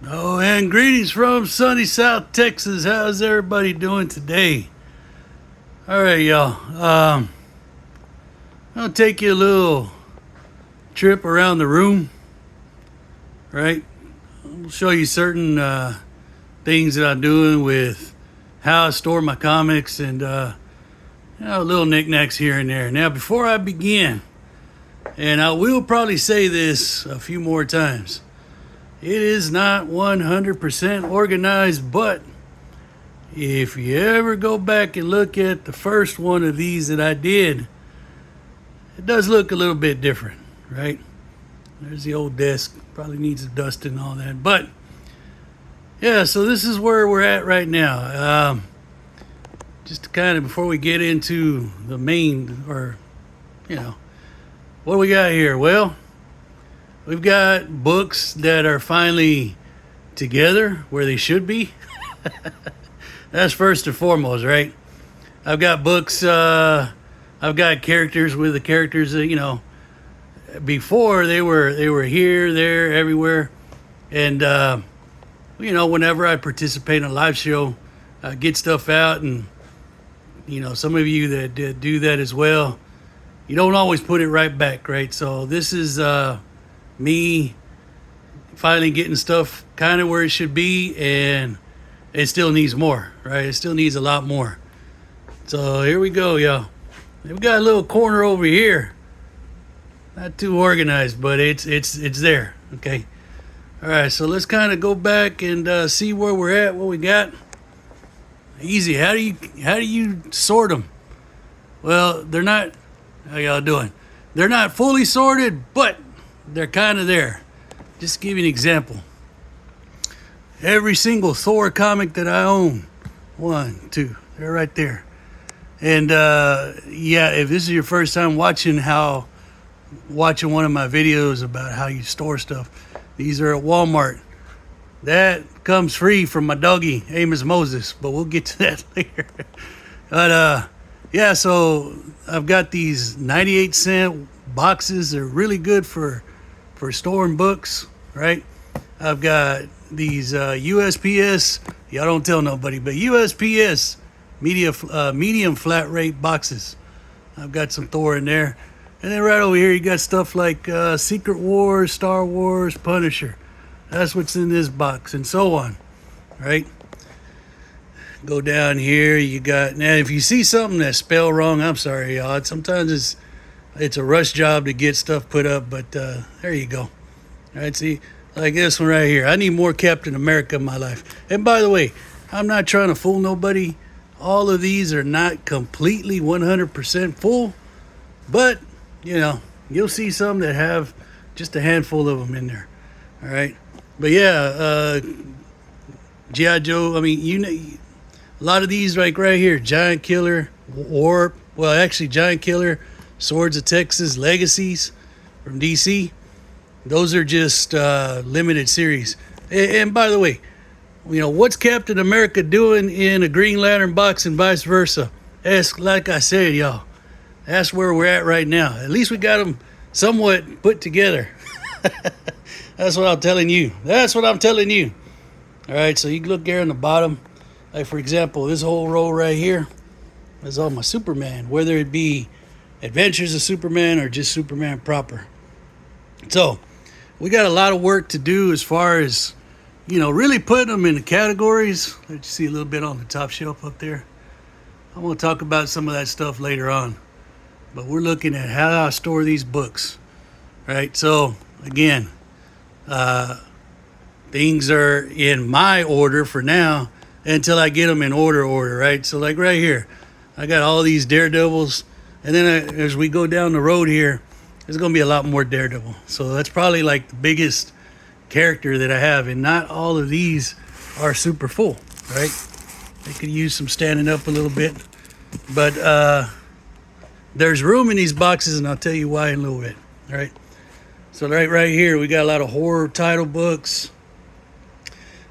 Oh, and greetings from sunny South Texas. How's everybody doing today? All right, y'all. I'll take you a little trip around the room, right? I'll show you certain things that I'm doing with how I store my comics and little knickknacks here and there. Now, before I begin, and I will probably say this a few more times, it is not 100% organized, but if you ever go back and look at the first one of these that I did, it does look a little bit different, right? There's the old desk, probably needs a dust and all that. But yeah, so this is where we're at right now. Just to kind of, before we get into the main, or, what do we got here? Well, we've got books that are finally together where they should be. That's first and foremost, right? I've got books, I've got characters with the characters that, before they were here, there, everywhere. And, whenever I participate in a live show, I get stuff out. And, some of you that do that as well, you don't always put it right back, right? So this is me finally getting stuff kind of where it should be, and it still needs more, right? It still needs a lot more. So here we go, y'all. We've got a little corner over here, not too organized, but it's there. Okay. All right, so let's kind of go back and see where we're at, what we got. Easy. How do you sort them? Well, they're not. How y'all doing? They're not fully sorted, but they're kind of there. Just to give you an example. Every single Thor comic that I own, 1, 2, they're right there. And if this is your first time watching one of my videos about how you store stuff, these are at Walmart. That comes free from my doggy, Amos Moses, but we'll get to that later. But so I've got these 98-cent boxes. They're really good for storing books, right? I've got these USPS, y'all don't tell nobody, but USPS medium flat rate boxes. I've got some Thor in there. And then right over here, you got stuff like Secret Wars, Star Wars, Punisher. That's what's in this box, and so on, right? Go down here, you got, now if you see something that's spelled wrong, I'm sorry, y'all. Sometimes it's a rush job to get stuff put up, but there you go. All right, see, like this one right here. I need more Captain America in my life. And by the way, I'm not trying to fool nobody. All of these are not completely 100% full, but, you'll see some that have just a handful of them in there. All right. But yeah, G.I. Joe, a lot of these like right here, Giant Killer, Warp, Giant Killer, Swords of Texas, Legacies from DC. Those are just limited series. And by the way, what's Captain America doing in a Green Lantern box and vice versa? That's, like I said, y'all, that's where we're at right now. At least we got them somewhat put together. That's what I'm telling you. All right, so you can look there on the bottom. Like, for example, this whole row right here is all my Superman, whether it be Adventures of Superman or just Superman proper. So we got a lot of work to do as far as, really putting them in the categories. Let you see a little bit on the top shelf up there. I'm going to talk about some of that stuff later on. But we're looking at how I store these books, right? So, again, things are in my order for now until I get them in order, right? So, like right here, I got all these Daredevils. And then as we go down the road here, there's going to be a lot more Daredevil. So that's probably like the biggest character that I have. And not all of these are super full, right? They could use some standing up a little bit. But there's room in these boxes, and I'll tell you why in a little bit, all right? So right here, we got a lot of horror title books.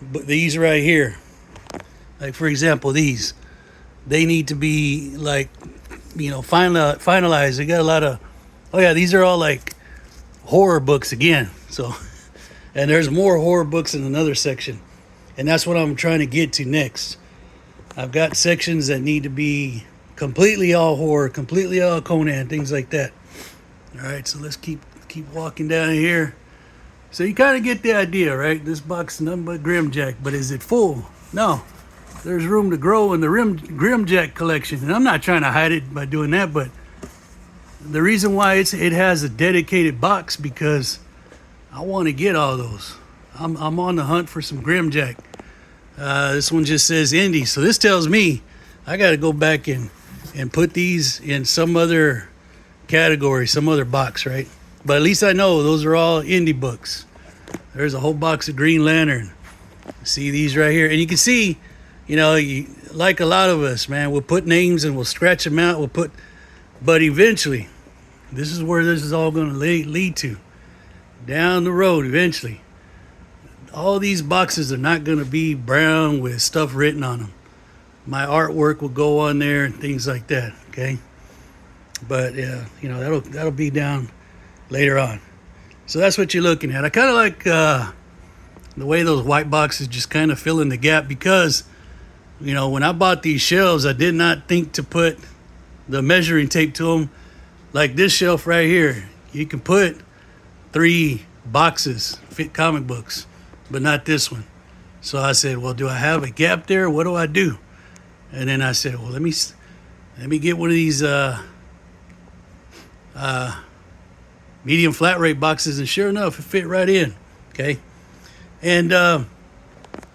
But these right here, like for example, these, they need to be like, finalized. They got a lot of, these are all like horror books again. So And there's more horror books in another section. And that's what I'm trying to get to next. I've got sections that need to be completely all horror, completely all Conan, things like that. All right, so let's keep walking down here. So you kind of get the idea, right? This box is nothing but Grimjack, but is it full? No. There's room to grow in the Grimjack collection. And I'm not trying to hide it by doing that, but the reason why it has a dedicated box because I want to get all those. I'm on the hunt for some Grimjack. This one just says indie, so this tells me I got to go back and put these in some other category, some other box, right? But at least I know those are all indie books. There's a whole box of Green Lantern. See these right here, and you can see, like a lot of us, man, we'll put names and we'll scratch them out. But eventually, this is where this is all going to lead to. Down the road, eventually, all these boxes are not going to be brown with stuff written on them. My artwork will go on there and things like that. Okay, but yeah, that'll be down later on. So that's what you're looking at. I kind of like the way those white boxes just kind of fill in the gap because, when I bought these shelves, I did not think to put the measuring tape to them. Like this shelf right here, you can put 3 boxes, fit comic books, but not this one. So I said, well, do I have a gap there? What do I do? And then I said, well, let me get one of these medium flat rate boxes, and sure enough, it fit right in. Okay, and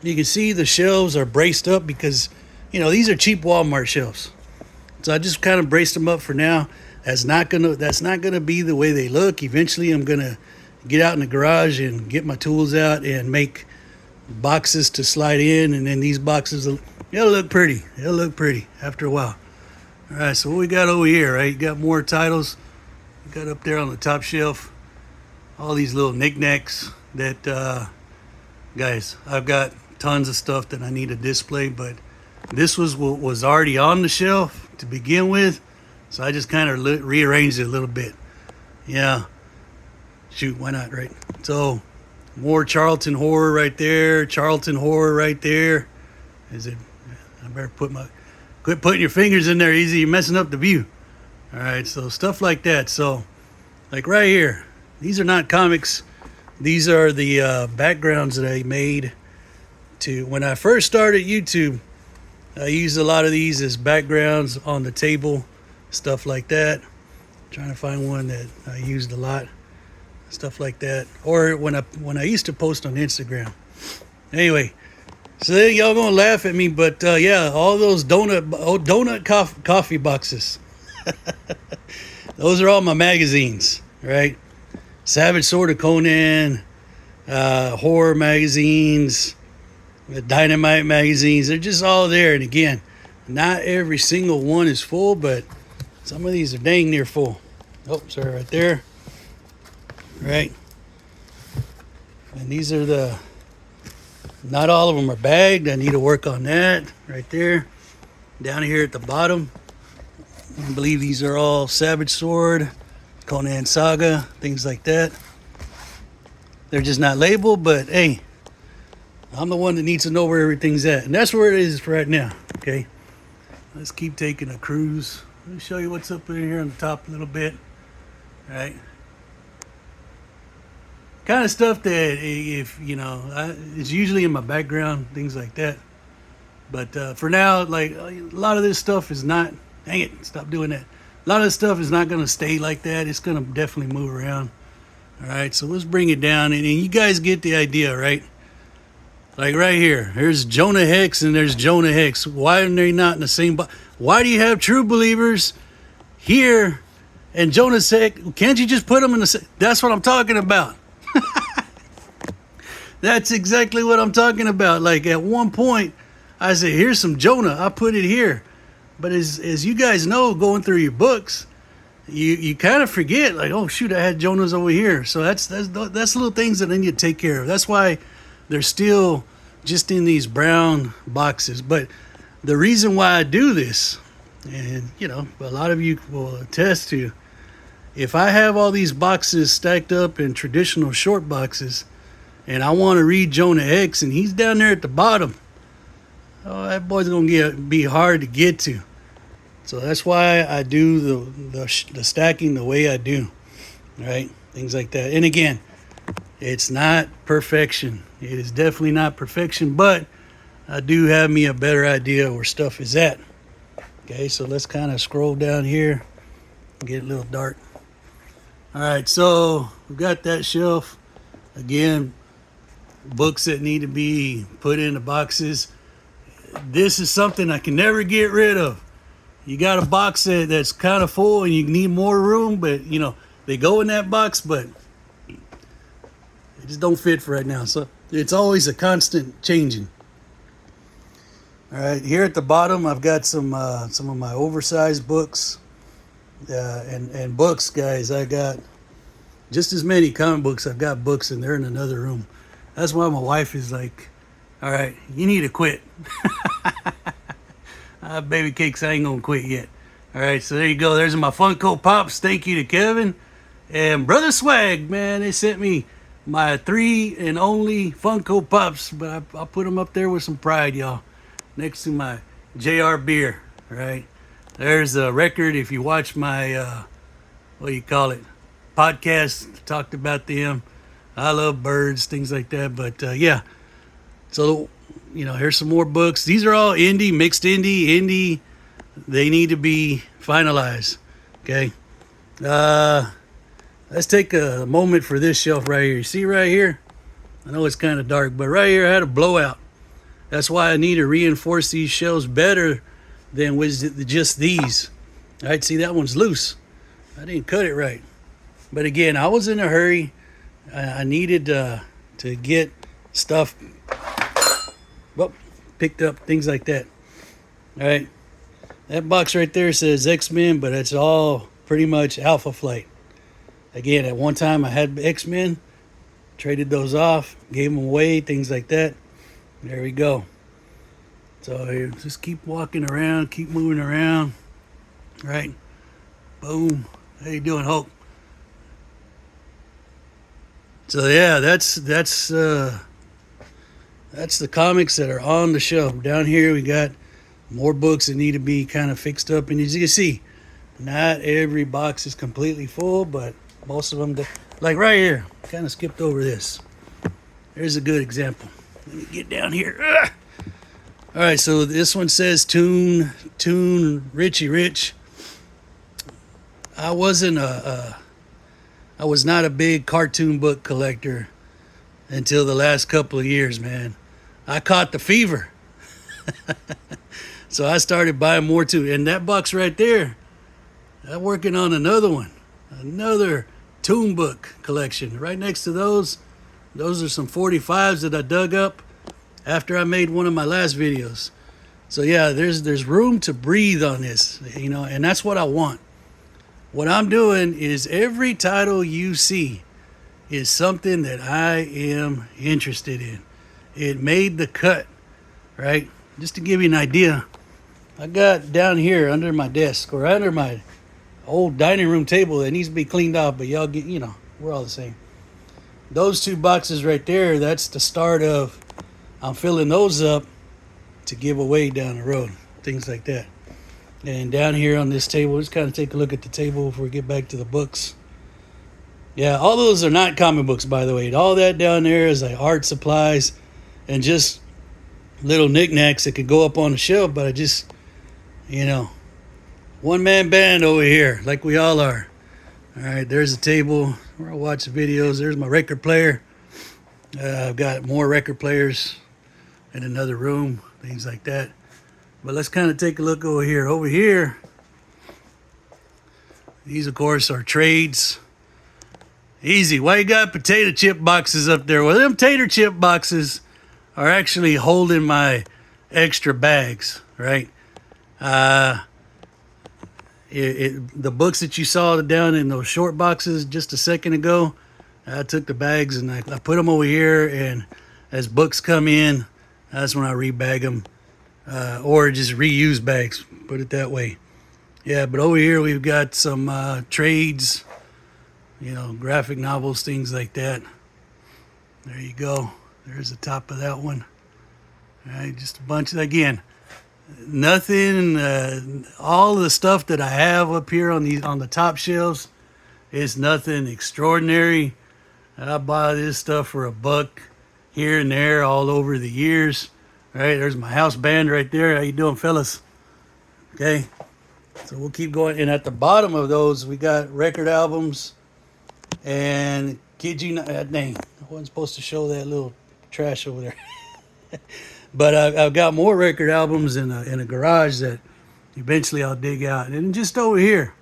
you can see the shelves are braced up because these are cheap Walmart shelves. So I just kind of braced them up for now. That's not gonna be the way they look. Eventually, I'm gonna get out in the garage and get my tools out and make boxes to slide in, and then these boxes it'll look pretty. It'll look pretty after a while. All right, so what we got over here, right? You got more titles. We got up there on the top shelf all these little knickknacks that guys, I've got tons of stuff that I need to display, but this was what was already on the shelf to begin with, so I just kind of rearranged it a little bit. Yeah, shoot, why not, right? So more Charlton horror right there, Charlton horror right there. I better quit putting your fingers in there easy, you're messing up the view. All right, so stuff like that. So like right here, these are not comics, these are the backgrounds that I made to when I first started YouTube. I used a lot of these as backgrounds on the table, stuff like that. Trying to find one that I used a lot, stuff like that. Or when I used to post on Instagram. Anyway, so then y'all gonna laugh at me, but yeah, all those donut coffee boxes. Those are all my magazines, right? Savage Sword of Conan, horror magazines, the Dynamite magazines, they're just all there. And again, not every single one is full, but some of these are dang near full. Oh, sorry, right there. Right. And these are not all of them are bagged. I need to work on that right there. Down here at the bottom, I believe these are all Savage Sword, Conan Saga, things like that. They're just not labeled, but hey, I'm the one that needs to know where everything's at. And that's where it is for right now, okay? Let's keep taking a cruise. Let me show you what's up in here on the top a little bit, right? Kind of stuff that, if, it's usually in my background, things like that. But for now, like, a lot of this stuff is not, dang it, stop doing that. A lot of this stuff is not going to stay like that. It's going to definitely move around. All right, so let's bring it down. And you guys get the idea, right? Like right here, there's Jonah Hex and there's Jonah Hex. Why are they not in the same box? Why do you have True Believers here and Jonah Hex? Can't you just put them in the same? That's what I'm talking about. That's exactly what I'm talking about. Like at one point, I said, here's some Jonah. I put it here. But as you guys know, going through your books, you kind of forget, like, oh, shoot, I had Jonah's over here. So that's little things that I need to take care of. That's why they're still just in these brown boxes. But the reason why I do this, and, a lot of you will attest to, if I have all these boxes stacked up in traditional short boxes, and I want to read Jonah Hex, and he's down there at the bottom. Oh, that boy's gonna be hard to get to. So that's why I do the stacking the way I do, right? Things like that. And again, it's not perfection. It is definitely not perfection, but I do have me a better idea where stuff is at. Okay, so let's kind of scroll down here and get a little dark. All right, so we've got that shelf. Again, books that need to be put into boxes. This is something I can never get rid of. You got a box that's kind of full and you need more room, but you know, they go in that box, but they just don't fit for right now. So it's always a constant changing. All right, here at the bottom, I've got some of my oversized books, and books, guys. I got just as many comic books. I've got books, and they're in another room. That's why my wife is like, "All right, you need to quit." Baby cakes, I ain't gonna quit yet. All right, so there you go. There's my Funko Pops. Thank you to Kevin and Brother Swag, man. They sent me my 3 and only Funko Pops, but I put them up there with some pride, y'all. Next to my JR beer, right? There's a record. If you watch my, what do you call it, podcast, talked about them. I love birds, things like that. But yeah, so, you know, here's some more books. These are all indie, mixed indie. They need to be finalized, okay? Let's take a moment for this shelf right here. You see right here? I know it's kind of dark, but right here I had a blowout. That's why I need to reinforce these shelves better than with just these. All right, see, that one's loose. I didn't cut it right. But again, I was in a hurry. I needed to get stuff picked up, things like that. All right, that box right there says X-Men, but it's all pretty much Alpha Flight. Again, at one time I had X-Men, traded those off, gave them away, things like that. There we go. So here, just keep walking around, keep moving around. Right? Boom. How you doing, Hulk? So yeah, that's the comics that are on the shelf. Down here we got more books that need to be kind of fixed up, and as you can see, not every box is completely full, but most of them, like right here, kind of skipped over this. There's a good example. Let me get down here. Ugh. All right, so this one says Toon Richie Rich. I was not a big cartoon book collector until the last couple of years, man. I caught the fever. So I started buying more too. And that box right there, I'm working on another Toon book collection. Right next to those are some 45s that I dug up after I made one of my last videos. So yeah, there's room to breathe on this, you know, and that's what I want. What I'm doing is every title you see is something that I am interested in. It made the cut, right? Just to give you an idea, I got down here under my desk or under my old dining room table that needs to be cleaned off, but y'all get, you know, we're all the same. Those 2 boxes right there, that's the start of, I'm filling those up to give away down the road, things like that. And down here on this table, just kind of take a look at the table before we get back to the books. Yeah, all those are not comic books, by the way. All that down there is like art supplies and just little knickknacks that could go up on the shelf, but I just, you know, one-man band over here, like we all are. All right, there's a table where I watch the videos. There's my record player. I've got more record players in another room, things like that. But let's kind of take a look over here. Over here, these, of course, are trades. Easy. Why you got potato chip boxes up there? Well, them tater chip boxes are actually holding my extra bags, right? The books that you saw down in those short boxes just a second ago, I took the bags and I put them over here, and as books come in, that's when I rebag them, or just reuse bags, put it that way. Yeah, but over here we've got some trades, you know, graphic novels, things like that. There you go. There's the top of that one. All right, just a bunch of, again, nothing, all the stuff that I have up here on the top shelves is nothing extraordinary. I buy this stuff for $1 here and there all over the years. All right, there's my house band right there. How you doing, fellas? Okay, so we'll keep going. And at the bottom of those, we got record albums. And kid you not, dang, I wasn't supposed to show that little trash over there. But I've got more record albums in a garage that eventually I'll dig out. And just over here,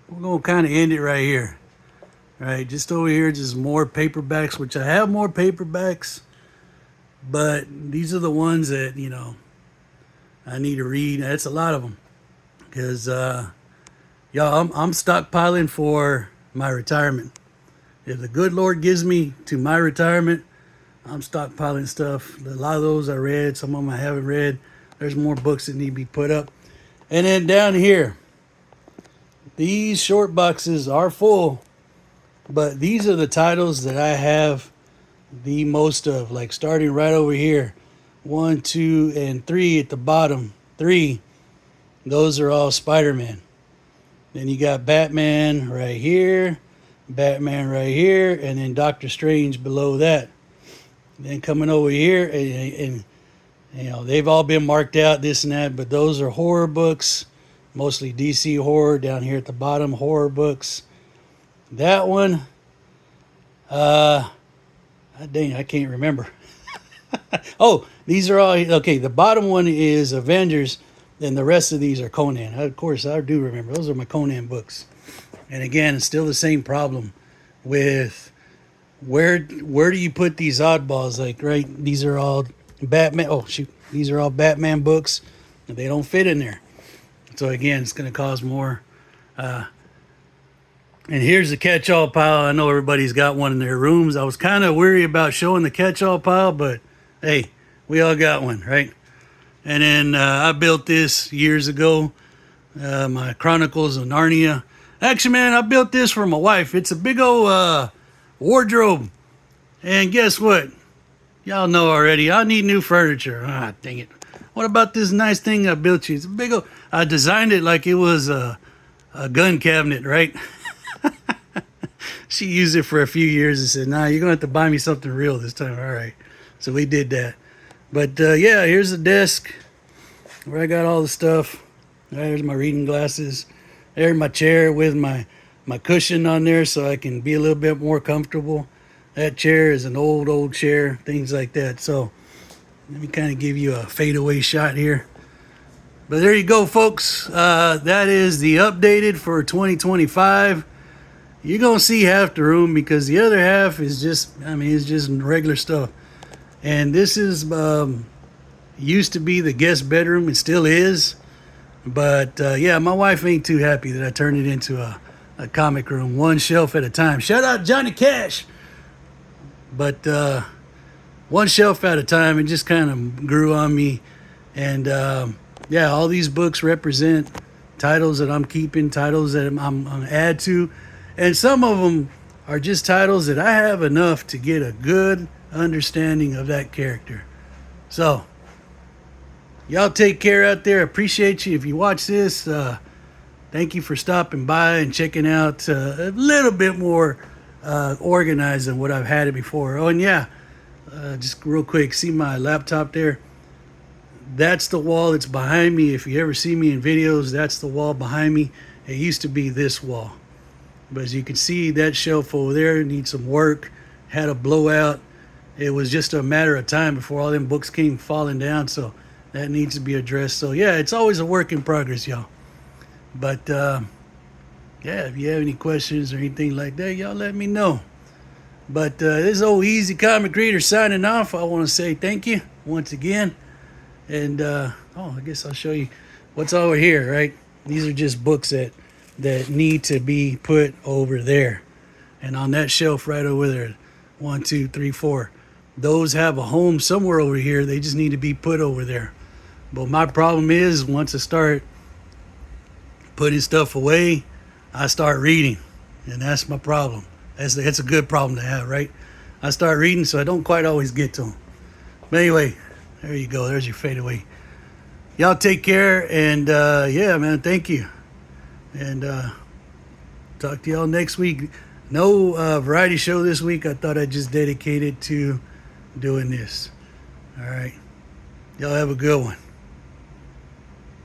we're going to kind of end it right here. All right, just over here, just more paperbacks, which I have more paperbacks. But these are the ones that, I need to read. That's a lot of them. Because, y'all, I'm stockpiling for my retirement. If the good Lord gives me to my retirement, I'm stockpiling stuff. A lot of those I read, some of them I haven't read. There's more books that need to be put up. And then down here, these short boxes are full, but these are the titles that I have the most of, like starting right over here. 1, 2, and 3 at the bottom. 3, those are all Spider-Man. Then you got Batman right here, Batman right here, and then Doctor Strange below that. Then coming over here, and they've all been marked out, this and that, but those are horror books, mostly DC horror. Down here at the bottom, horror books. That one, dang, I can't remember. Oh, these are all, okay, the bottom one is Avengers, and the rest of these are Conan. Of course, I do remember. Those are my Conan books. And again, it's still the same problem with where do you put these oddballs? Like, right, these are all Batman. Oh, shoot. These are all Batman books. And they don't fit in there. So, again, it's going to cause more. And here's the catch-all pile. I know everybody's got one in their rooms. I was kind of weary about showing the catch-all pile, but, hey, we all got one, right? And then I built this years ago, my Chronicles of Narnia. Actually, man, I built this for my wife. It's a big old wardrobe. And guess what? Y'all know already, I need new furniture. Ah, dang it. What about this nice thing I built you? It's a big old... I designed it like it was a gun cabinet, right? She used it for a few years and said, nah, you're going to have to buy me something real this time. All right. So we did that. But, yeah, here's the desk where I got all the stuff. There's my reading glasses. There's my chair with my cushion on there so I can be a little bit more comfortable. That chair is an old chair, things like that. So let me kind of give you a fadeaway shot here. But there you go, folks. That is the updated for 2025. You're going to see half the room because the other half is just, it's just regular stuff. And this is, used to be the guest bedroom. It still is. But, yeah, my wife ain't too happy that I turned it into a comic room, one shelf at a time. Shout out Johnny Cash. But one shelf at a time, it just kind of grew on me. And, yeah, all these books represent titles that I'm keeping, titles that I'm going to add to. And some of them are just titles that I have enough to get a good understanding of that character. So, y'all take care out there. Appreciate you. If you watch this, thank you for stopping by and checking out a little bit more organized than what I've had it before. Oh, and yeah, just real quick, see my laptop there? That's the wall that's behind me. If you ever see me in videos, that's the wall behind me. It used to be this wall. But as you can see, that shelf over there needs some work. Had a blowout. It was just a matter of time before all them books came falling down. So that needs to be addressed. So yeah, it's always a work in progress, y'all. But yeah, if you have any questions or anything like that, y'all let me know. But this old Easy Comic Reader signing off. I want to say thank you once again. And I guess I'll show you what's over here, right? These are just books that need to be put over there. And on that shelf right over there, 1, 2, 3, 4. Those have a home somewhere over here. They just need to be put over there. But my problem is once I start putting stuff away, I start reading. And that's my problem. That's a good problem to have, right? I start reading, so I don't quite always get to them. But anyway, there you go. There's your fadeaway. Y'all take care, and yeah, man, thank you. And talk to y'all next week. No variety show this week. I thought I'd just dedicate it to doing this. All right. Y'all have a good one.